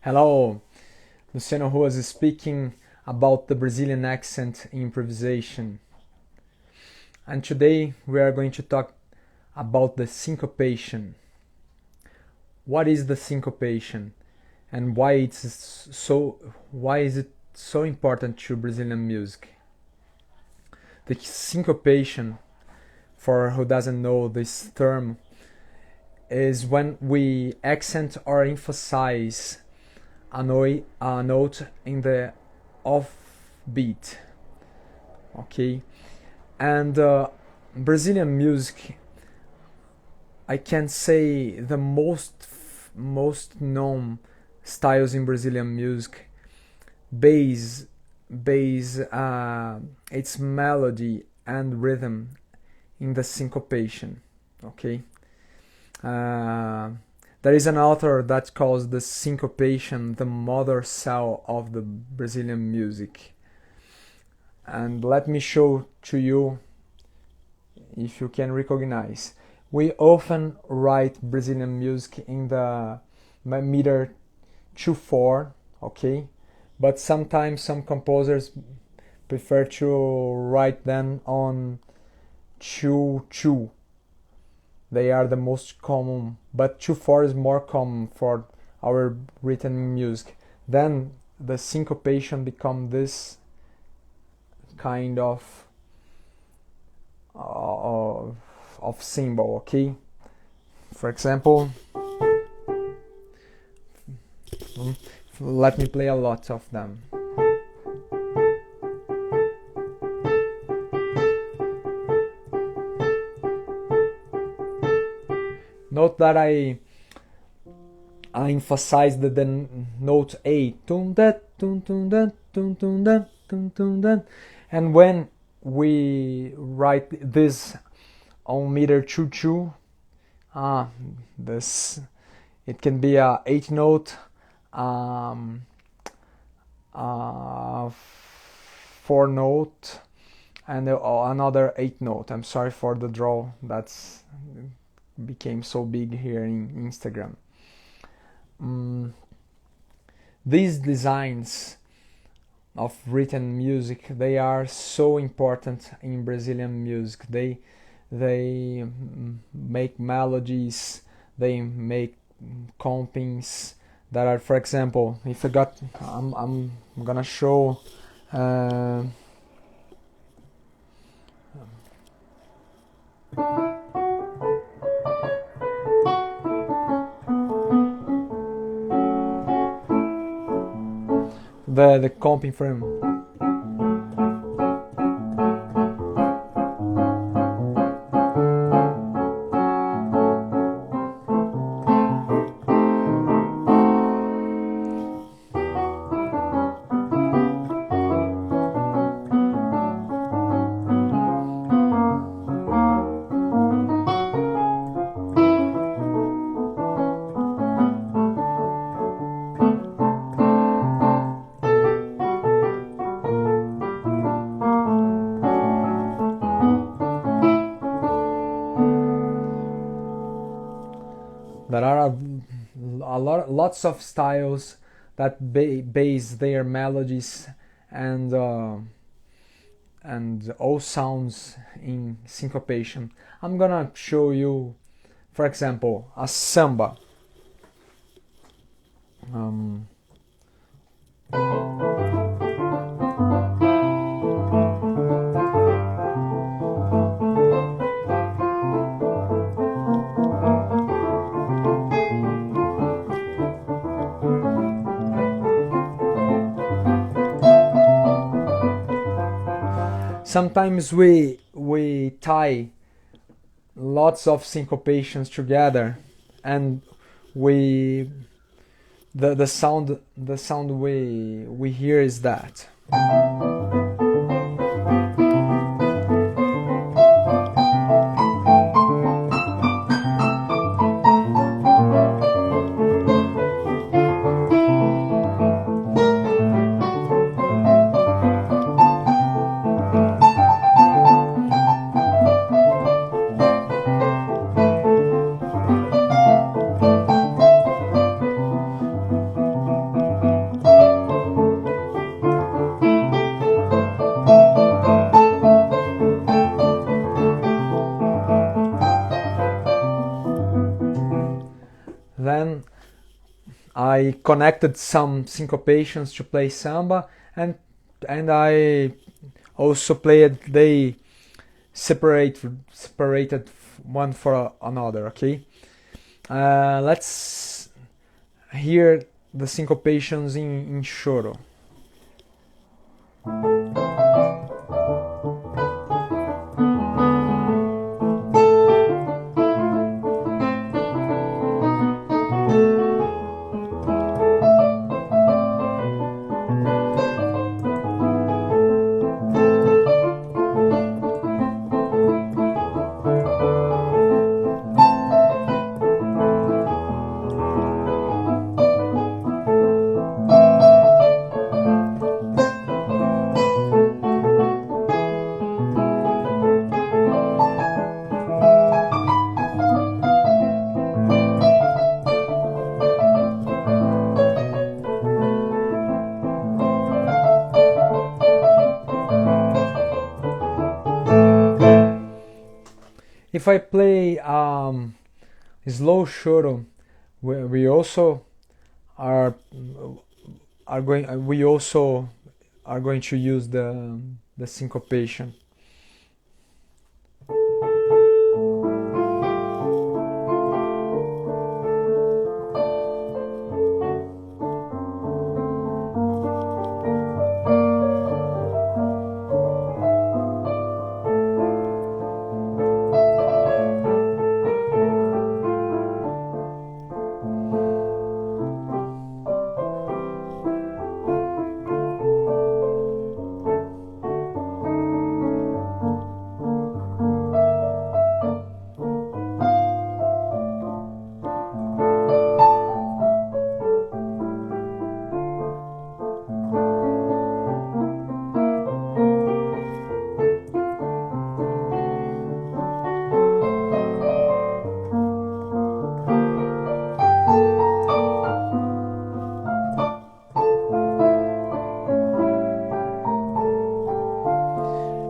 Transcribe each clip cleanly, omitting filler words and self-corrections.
Hello, Luciano Ruas is speaking about the Brazilian accent in improvisation. And today we are going to talk about the syncopation. What is the syncopation and why is it so important to Brazilian music? The syncopation, for who doesn't know this term, is when we accent or emphasize a note in the off beat. Okay, and Brazilian music, I can say the most known styles in Brazilian music base its melody and rhythm in the syncopation. Okay, there is an author that calls the syncopation the mother cell of the Brazilian music. And let me show to you if you can recognize. We often write Brazilian music in the meter 2/4, okay? But sometimes some composers prefer to write them on 2/2. They are the most common, but 2/4 is more common for our written music. Then the syncopation become this kind of symbol. Okay, for example, let me play a lot of them. Note that I emphasize the note A, tum da tum tum da tum tum da tum tum da, and when we write this on meter 2/2, this it can be a 8 note, 4 note, and another 8 note. I'm sorry for the draw that's became so big here in Instagram. These designs of written music, they are so important in Brazilian music. They make melodies, they make compings that are, for example, if I'm gonna show the comping frame. There are lots of styles that base their melodies and all sounds in syncopation. I'm gonna show you, for example, a samba. Sometimes we tie lots of syncopations together, and the sound we hear is that. I connected some syncopations to play samba, and I also played they separated one for another. Okay, let's hear the syncopations in choro. If I play slow choro, we also are going to use the syncopation.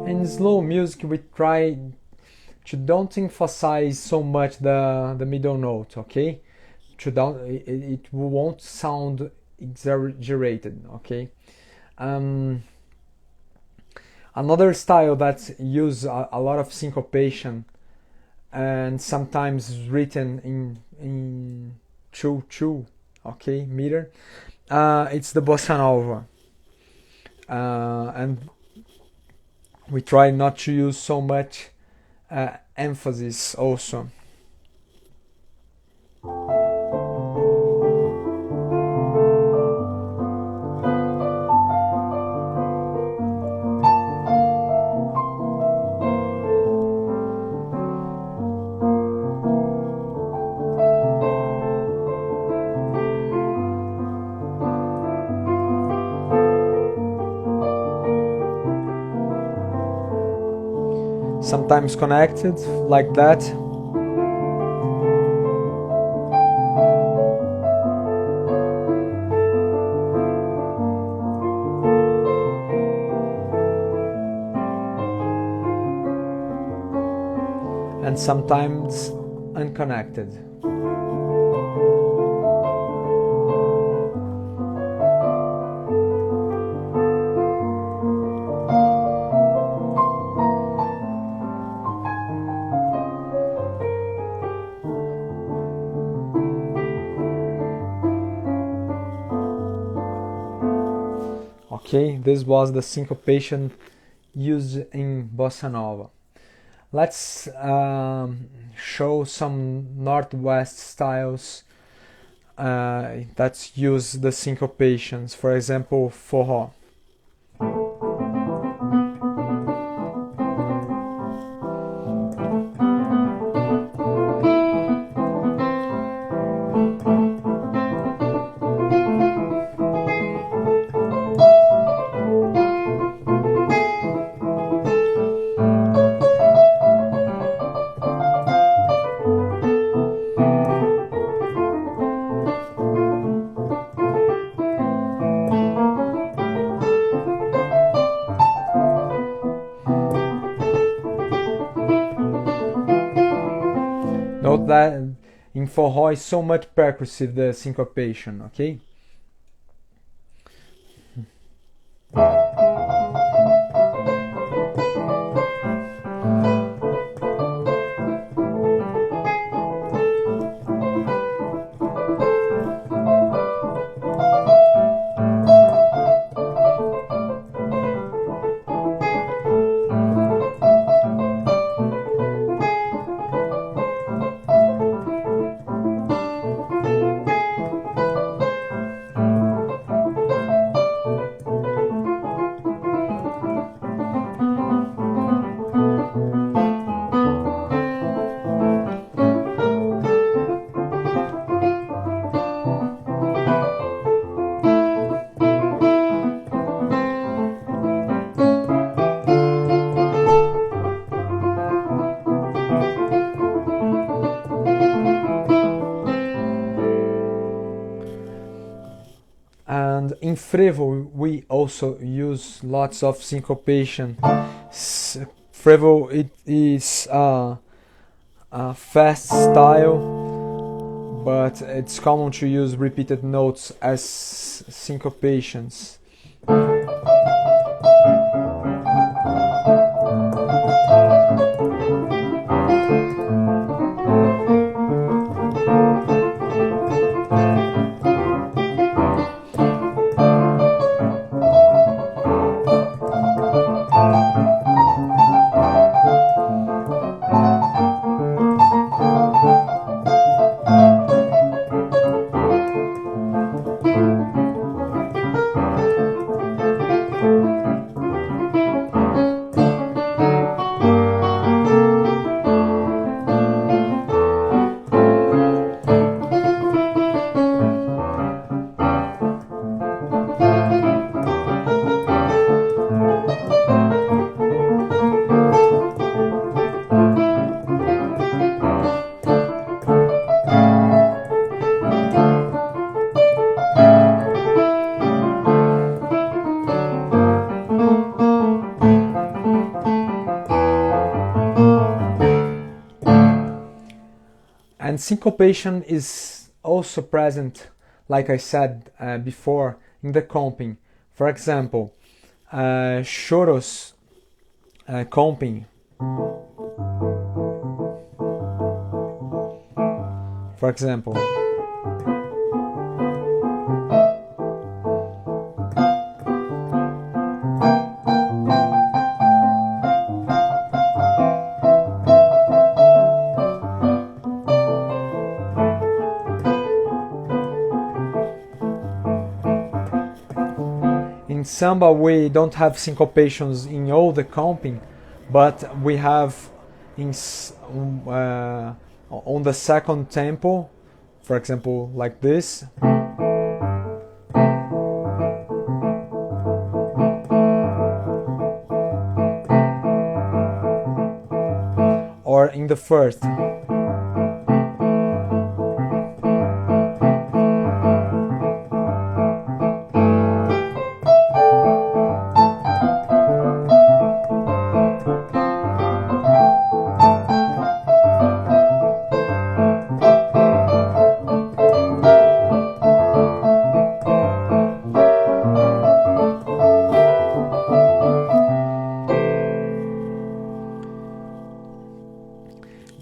In slow music, we try to don't emphasize so much the middle note, okay? It won't sound exaggerated, okay? Another style that use a lot of syncopation and sometimes is written in 2/2, okay, meter. It's the bossa nova, and we try not to use so much emphasis also. Sometimes connected like that. And sometimes unconnected. Okay, this was the syncopation used in bossa nova. Let's show some northwest styles that use the syncopations. For example, forró. in forró is so much percussive, the syncopation, okay? And in frevo we also use lots of syncopation. Frevo, it is a fast style, but it's common to use repeated notes as syncopations. And syncopation is also present, like I said before, in the comping. For example, choros comping. For example. In samba we don't have syncopations in all the comping, but we have on the second tempo, for example, like this. Or in the first.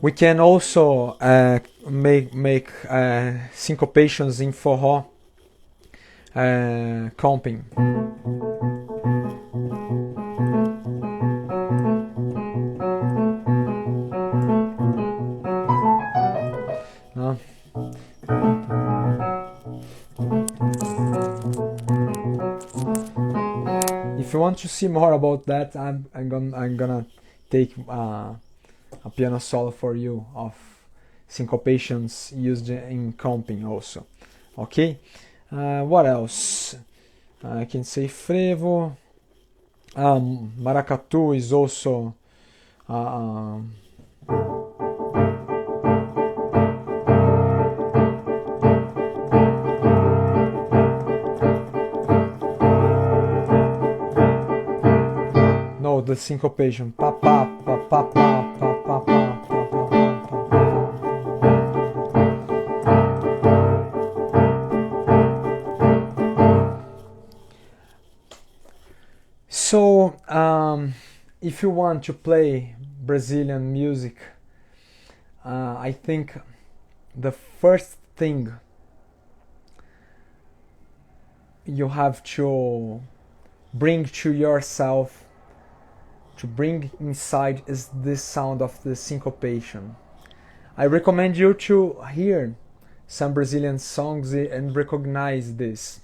We can also make syncopations in forró comping. No? If you want to see more about that, I'm gonna take a piano solo for you of syncopations used in comping also. Okay, what else? I can say frevo. Maracatu is also no, the syncopation. Pa pa pa pa pa pa pa pa pa pa pa. So if you want to play Brazilian music, I think the first thing you have to bring to yourself, to bring inside, is this sound of the syncopation. I recommend you to hear some Brazilian songs and recognize this.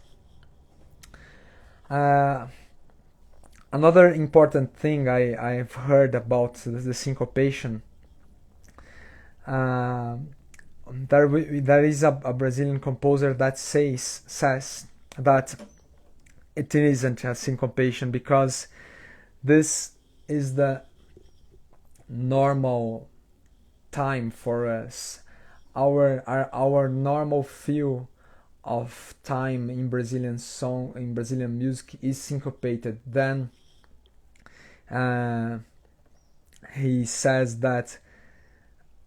Another important thing I've heard about the syncopation, there is a Brazilian composer that says that it isn't a syncopation, because this is the normal time for us. Our normal feel of time in Brazilian music is syncopated. Then he says that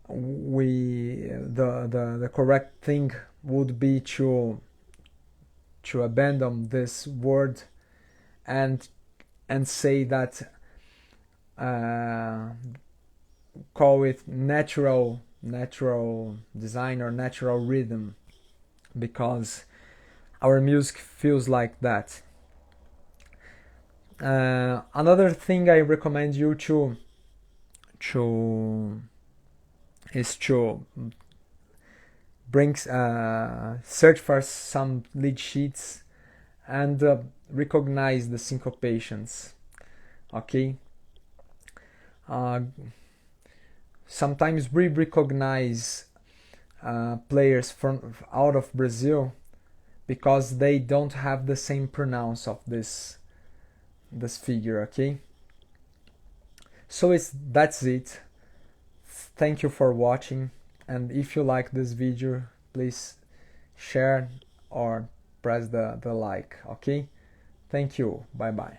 the correct thing would be to abandon this word and say that call it natural design or natural rhythm, because our music feels like that. Another thing I recommend you is to bring search for some lead sheets and recognize the syncopations. Okay. Sometimes we recognize players from out of Brazil because they don't have the same pronounce of this figure. Okay. So that's it. Thank you for watching, and if you like this video, please share or press the like. Okay. Thank you. Bye bye.